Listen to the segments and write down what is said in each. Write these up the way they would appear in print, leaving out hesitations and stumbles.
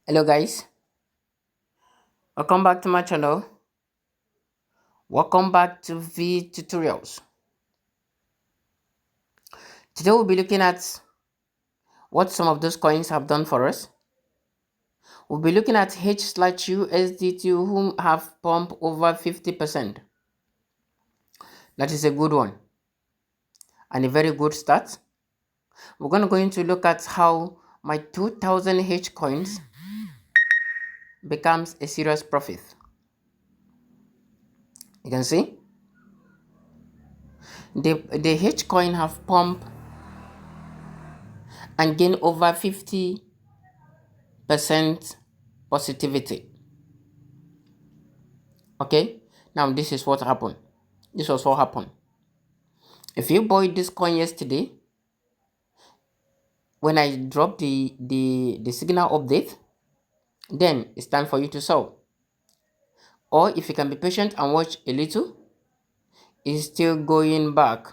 Hello guys, welcome back to my channel. Welcome back to V tutorials. Today we'll be looking at what some of those coins have done for us. We'll be looking at H/USDT whom have pumped over 50%. That is a good one and a very good start. We're going to look at how my 2000 H coins becomes a serious profit. You can see the H coin have pumped and gained over 50% positivity. Okay, now this is what happened. This was what happened. If you bought this coin yesterday, when I dropped the signal update, then it's time for you to sell. Or if you can be patient and watch a little, it's still going back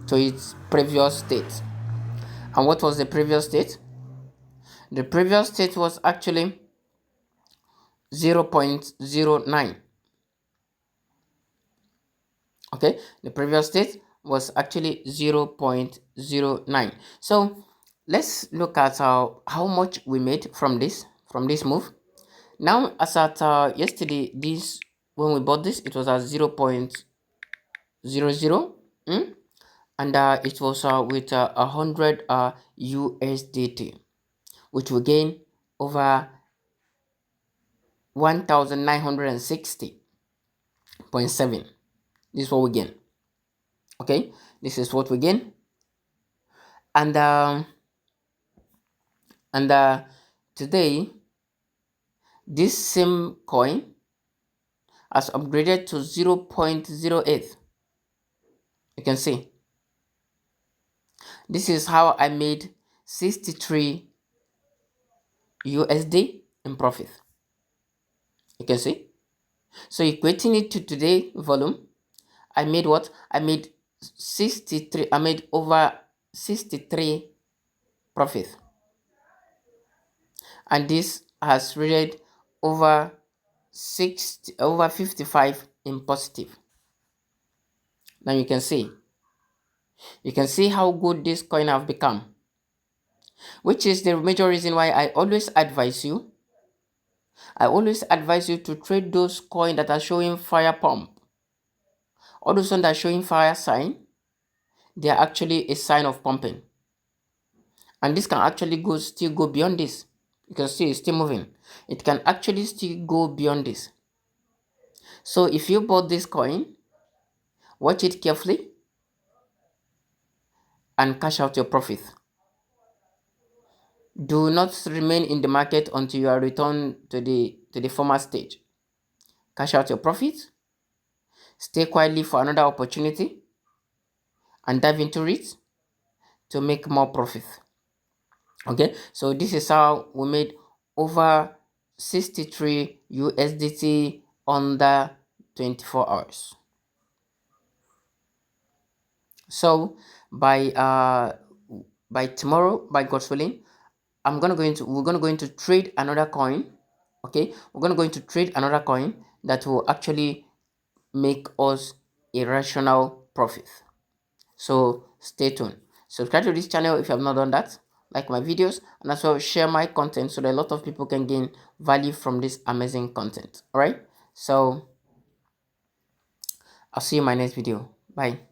to its previous state. And what was the previous state? The previous state was actually 0.09. Okay, the previous state was actually 0.09. So let's look at how much we made from this move. Now, as at yesterday, this when we bought this, it was at 0.00, and it was with 100 USDT, which will gain over 1960.7. This is what we gain. Okay, this is what we gain, and today this same coin has upgraded to 0.08. You can see this is how I made 63 USD in profit. You can see, so equating it to today volume, I made what? I made 63. I made over 63 profit, and this has rated over 55 in positive. Now you can see how good this coin have become, which is the major reason why I always advise you to trade those coins that are showing fire pump. All those ones that are showing fire sign, they are actually a sign of pumping, and this can actually still go beyond this. You can see it's still moving. It can actually still go beyond this. So if you bought this coin, watch it carefully and cash out your profit. Do not remain in the market until you are returned to the former stage. Cash out your profit, stay quietly for another opportunity, and dive into it to make more profit. Okay, so this is how we made over 63 USDT under 24 hours. So by tomorrow, by God's willing, we're gonna go into trade another coin. Okay, we're gonna go into trade another coin that will actually make us a rational profit. So stay tuned. Subscribe to this channel if you have not done that. Like my videos, and as well share my content so that a lot of people can gain value from this amazing content. All right, so I'll see you in my next video. Bye.